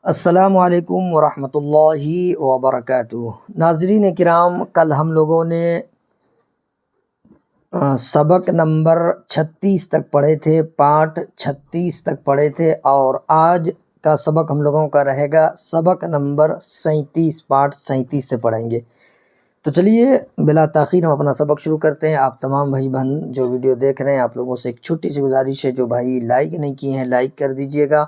السلام علیکم ورحمۃ اللہ وبرکاتہ۔ ناظرین کرام، کل ہم لوگوں نے سبق نمبر 36 تک پڑھے تھے، پارٹ 36 تک پڑھے تھے، اور آج کا سبق ہم لوگوں کا رہے گا سبق نمبر 37، پارٹ 37 سے پڑھیں گے۔ تو چلیے بلا تاخیر ہم اپنا سبق شروع کرتے ہیں۔ آپ تمام بھائی بہن جو ویڈیو دیکھ رہے ہیں، آپ لوگوں سے ایک چھوٹی سی گزارش ہے، جو بھائی لائک نہیں کیے ہیں لائک کر دیجئے گا،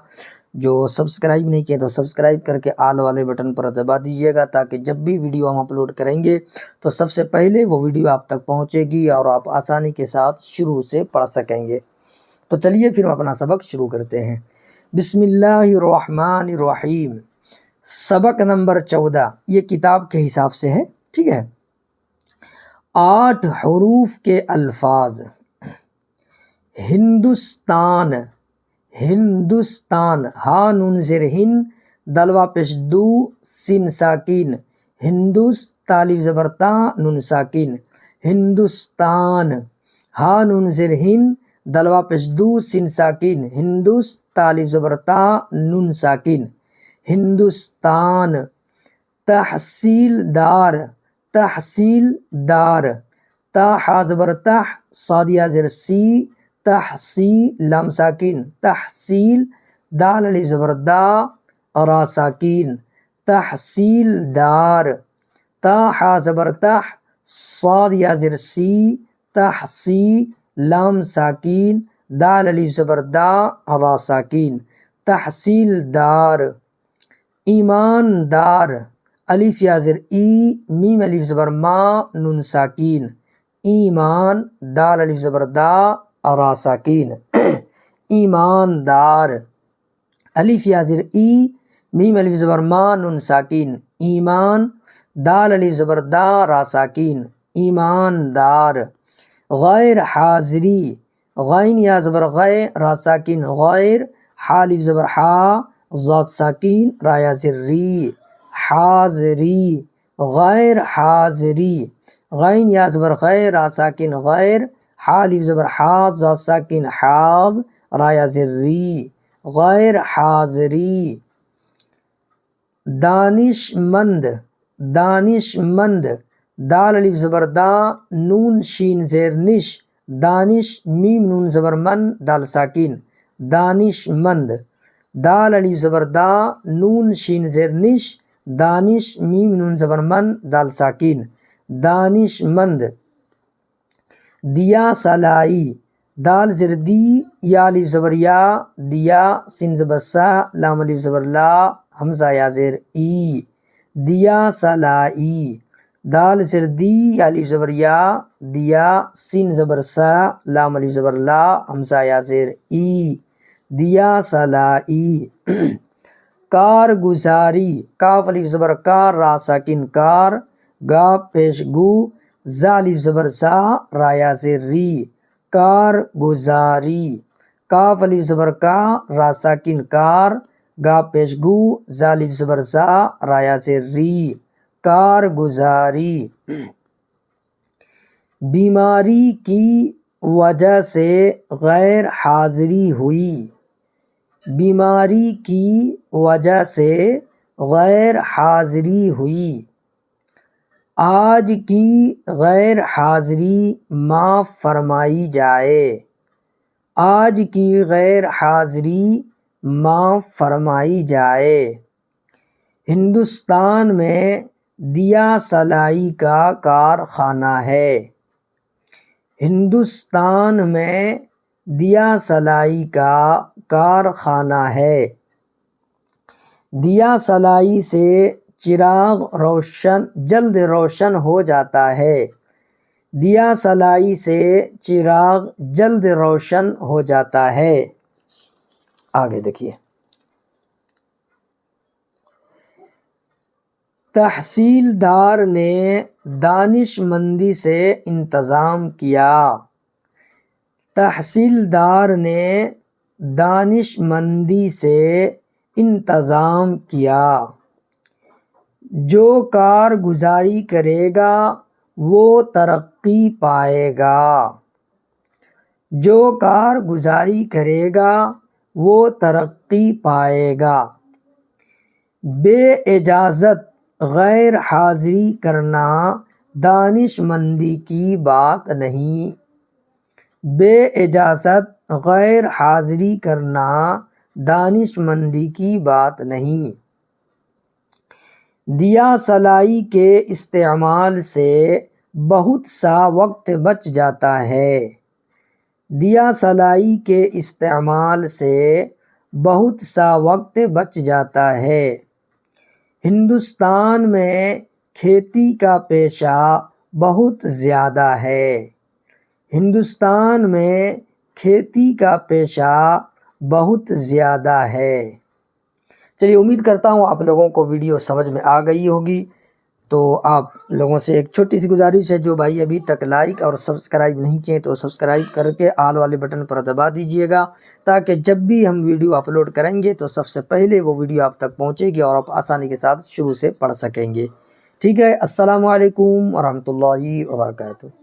جو سبسکرائب نہیں کیے تو سبسکرائب کر کے آل والے بٹن پر دبا دیجئے گا، تاکہ جب بھی ویڈیو ہم اپلوڈ کریں گے تو سب سے پہلے وہ ویڈیو آپ تک پہنچے گی اور آپ آسانی کے ساتھ شروع سے پڑھ سکیں گے۔ تو چلیے پھر ہم اپنا سبق شروع کرتے ہیں۔ بسم اللہ الرحمن الرحیم۔ سبق نمبر 14 یہ کتاب کے حساب سے ہے، ٹھیک ہے۔ 8 حروف کے الفاظ: ہندوستان، ہندوستان، ہا نون زیر ہن، دلوا پیش دو، سین ساکین، ہندوس تالف زبر تا، نون ساکین، ہندوستان، ہا نون زیر ہن، دلوا پیش دو، سین ساکین، ہندوس تالف زبر تا، نون ساکین، ہندوستان۔ تحصیل دار، تحصیل دار، تا حا زبر تح، صادیا زیر سی، تحصی، لام ساکین، تحصیل، دال الف زبر دا، را ساکین، تحصیل دار۔ تا حا زبر تح، صاد یا زیر سی، تحصی، لام ساکین، دال الف زبر دا، را ساکین، تحصیل دار۔ ایماندار، الف یا زر ای، میم الف زبر ما، نون ساکین، ایمان، دال الف زبر دا، را ساکین، ایماندار۔ الف یا زر ای، میم الف زبر ما، نون ساکین، ایمان، دال الف زبر دا، را ساکین، ایماندار۔ غیر حاضری، غین یا زبر غی، را ساکین، غیر، حا الف زبر حا، ضاد ساکین، را یا زر ری، حاضری، غیر حاضری، غین یا زبر غیر، را ساکین، غیر، حا الف زبر حا، ضاد ساکین، حاض، را یا زر ری، غیر حاضری۔ دانشمند، دانشمند، دال الف زبر دا، نون شین زیر نش، دانش، میم نون زبر من، دال ساکین، دانشمند، دال الف زبر دا، نون شین زیر نش، دانش، میم نون زبر من، دال ساکین، دانشمند۔ دیا سلائی، دال زر دی، یا الف زبر یا، دیا، سین زبر سا، لام الف زبر لا، حمزہ یا زیر ای، دیا سلائی، دال زر دی، یا الف زبر یا، دیا، سین زبر سا، لام الف زبر لا، حمزہ یا زیر ای، دیا سلائی۔ کارگزاری، کاف الف زبر کار، را ساکن کار، گا پیش گو، زا الف زبر زا، را یا زیر ری، کارگزاری، کاف الف زبر کا، را ساکن کار، گا پیش گو، زا الف زبر زا، را یا زیر ری، کارگزاری۔ بیماری کی وجہ سے غیر حاضری ہوئی، بیماری کی وجہ سے غیر حاضری ہوئی، آج کی غیر حاضری معاف فرمائی جائے، آج کی غیر حاضری معاف فرمائی جائے۔ ہندوستان میں دیا سلائی کا کارخانہ ہے، ہندوستان میں دیا سلائی کا کارخانہ ہے، دیا سلائی سے چراغ روشن، جلد روشن ہو جاتا ہے، دیا سلائی سے چراغ جلد روشن ہو جاتا ہے۔ آگے دیکھیے۔ تحصیل دار نے دانش مندی سے انتظام کیا، تحصیل دار نے دانش مندی سے انتظام کیا، جو کارگزاری کرے گا وہ ترقی پائے گا، جو کارگزاری کرے گا وہ ترقی پائے گا۔ بے اجازت غیر حاضری کرنا دانش مندی کی بات نہیں، بے اجازت غیر حاضری کرنا دانش مندی کی بات نہیں۔ دیا سلائی کے استعمال سے بہت سا وقت بچ جاتا ہے، دیا سلائی کے استعمال سے بہت سا وقت بچ جاتا ہے۔ ہندوستان میں کھیتی کا پیشہ بہت زیادہ ہے، ہندوستان میں کھیتی کا پیشہ بہت زیادہ ہے۔ چلیے امید کرتا ہوں آپ لوگوں کو ویڈیو سمجھ میں آ گئی ہوگی۔ تو آپ لوگوں سے ایک چھوٹی سی گزارش ہے، جو بھائی ابھی تک لائک اور سبسکرائب نہیں کیے تو سبسکرائب کر کے آل والے بٹن پر دبا دیجئے گا، تاکہ جب بھی ہم ویڈیو اپلوڈ کریں گے تو سب سے پہلے وہ ویڈیو آپ تک پہنچے گی اور آپ آسانی کے ساتھ شروع سے پڑھ سکیں گے۔ ٹھیک ہے، السلام علیکم ورحمۃ اللہ وبرکاتہ۔